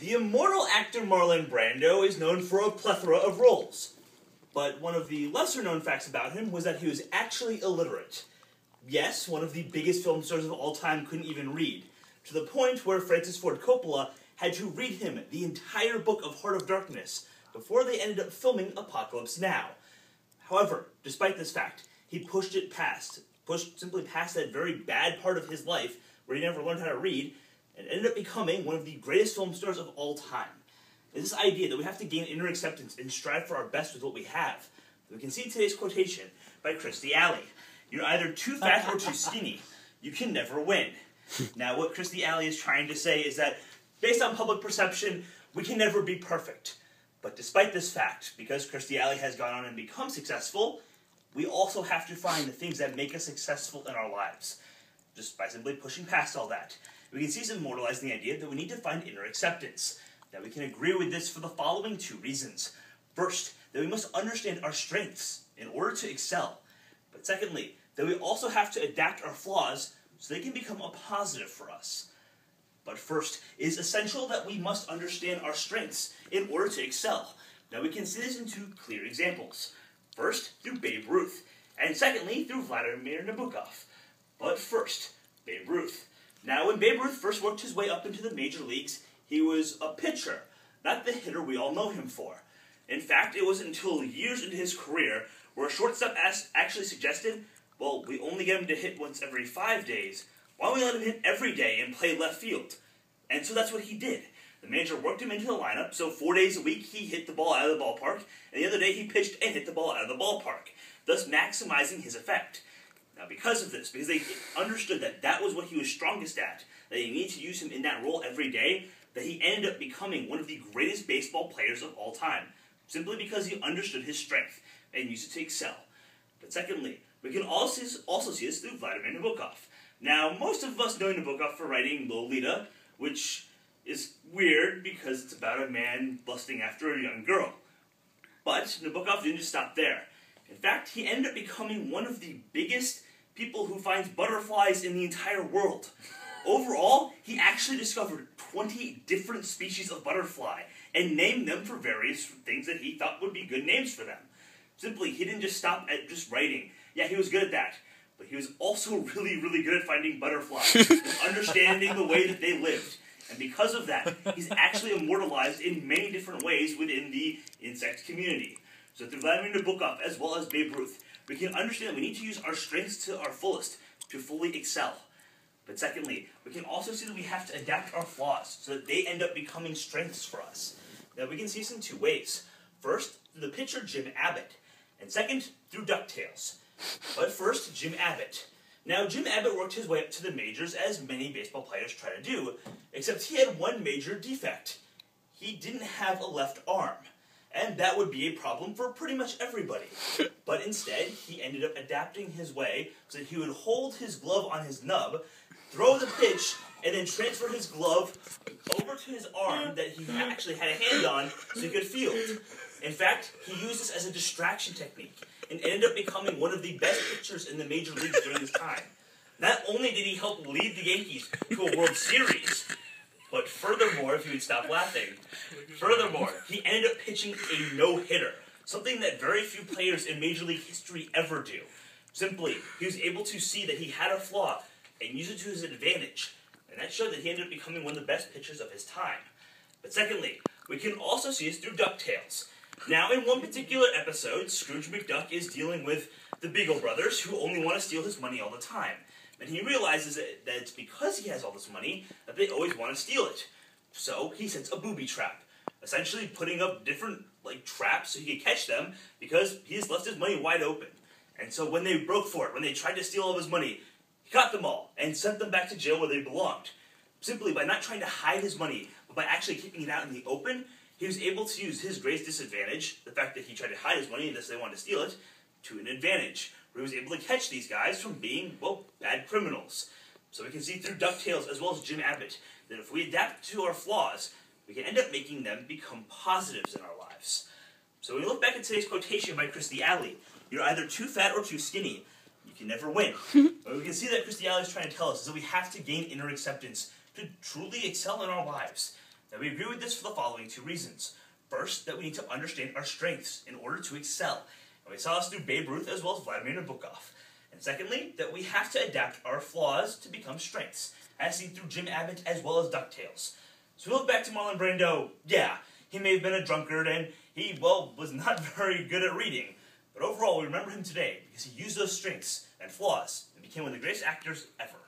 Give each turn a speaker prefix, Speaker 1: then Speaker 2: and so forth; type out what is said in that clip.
Speaker 1: The immortal actor Marlon Brando is known for a plethora of roles. But one of the lesser-known facts about him was that he was actually illiterate. Yes, one of the biggest film stars of all time couldn't even read, to the point where Francis Ford Coppola had to read him the entire book of Heart of Darkness before they ended up filming Apocalypse Now. However, despite this fact, he pushed simply past that very bad part of his life where he never learned how to read, and ended up becoming one of the greatest film stars of all time. It's this idea that we have to gain inner acceptance and strive for our best with what we have. We can see today's quotation by Kirstie Alley. You're either too fat or too skinny. You can never win. Now, what Kirstie Alley is trying to say is that, based on public perception, we can never be perfect. But despite this fact, because Kirstie Alley has gone on and become successful, we also have to find the things that make us successful in our lives. Just by simply pushing past all that. We can see this immortalizing the idea that we need to find inner acceptance. Now, we can agree with this for the following two reasons. First, that we must understand our strengths in order to excel. But secondly, that we also have to adapt our flaws so they can become a positive for us. But first, it is essential that we must understand our strengths in order to excel. Now, we can see this in two clear examples. First, through Babe Ruth, and secondly, through Vladimir Nabokov. But first, Babe Ruth. Now, when Babe Ruth first worked his way up into the major leagues, he was a pitcher, not the hitter we all know him for. In fact, it wasn't until years into his career where a shortstop actually suggested, well, we only get him to hit once every 5 days. Why don't we let him hit every day and play left field? And so that's what he did. The manager worked him into the lineup, so 4 days a week he hit the ball out of the ballpark, and the other day he pitched and hit the ball out of the ballpark, thus maximizing his effect. Now, because of this, because they understood that that was what he was strongest at, that you need to use him in that role every day, that he ended up becoming one of the greatest baseball players of all time, simply because he understood his strength and used it to excel. But secondly, we can also see this through Vladimir Nabokov. Now, most of us know Nabokov for writing Lolita, which is weird because it's about a man lusting after a young girl. But Nabokov didn't just stop there. In fact, he ended up becoming one of the biggest people who finds butterflies in the entire world. Overall, he actually discovered 20 different species of butterfly and named them for various things that he thought would be good names for them. Simply, he didn't just stop at just writing. Yeah, he was good at that. But he was also really, really good at finding butterflies and understanding the way that they lived. And because of that, he's actually immortalized in many different ways within the insect community. So through Vladimir Nabokov, as well as Babe Ruth, we can understand that we need to use our strengths to our fullest to fully excel. But secondly, we can also see that we have to adapt our flaws so that they end up becoming strengths for us. Now, we can see this in two ways. First, through the pitcher Jim Abbott, and second, through DuckTales. But first, Jim Abbott. Now, Jim Abbott worked his way up to the majors as many baseball players try to do, except he had one major defect. He didn't have a left arm. And that would be a problem for pretty much everybody. But instead, he ended up adapting his way so that he would hold his glove on his nub, throw the pitch, and then transfer his glove over to his arm that he actually had a hand on so he could field. In fact, he used this as a distraction technique and ended up becoming one of the best pitchers in the major leagues during his time. Not only did he help lead the Yankees to a World Series, but furthermore, if you would stop laughing, he ended up pitching a no-hitter, something that very few players in Major League history ever do. Simply, he was able to see that he had a flaw and use it to his advantage, and that showed that he ended up becoming one of the best pitchers of his time. But secondly, we can also see this through DuckTales. Now, in one particular episode, Scrooge McDuck is dealing with the Beagle Brothers, who only want to steal his money all the time. And he realizes that it's because he has all this money that they always want to steal it. So he sets a booby trap, essentially putting up different traps so he could catch them because he has left his money wide open. And so when they broke for it, when they tried to steal all of his money, he caught them all and sent them back to jail where they belonged. Simply by not trying to hide his money, but by actually keeping it out in the open, he was able to use his greatest disadvantage, the fact that he tried to hide his money and thus they wanted to steal it, to an advantage, where he was able to catch these guys from being, well, bad criminals. So we can see through DuckTales as well as Jim Abbott that if we adapt to our flaws, we can end up making them become positives in our lives. So when we look back at today's quotation by Kirstie Alley, you're either too fat or too skinny. You can never win. What we can see that Kirstie Alley is trying to tell us is that we have to gain inner acceptance to truly excel in our lives. Now, we agree with this for the following two reasons. First, that we need to understand our strengths in order to excel. And we saw this through Babe Ruth as well as Vladimir Nabokov. And secondly, that we have to adapt our flaws to become strengths, as seen through Jim Abbott as well as DuckTales. So we look back to Marlon Brando, yeah, he may have been a drunkard and he, well, was not very good at reading. But overall, we remember him today because he used those strengths and flaws and became one of the greatest actors ever.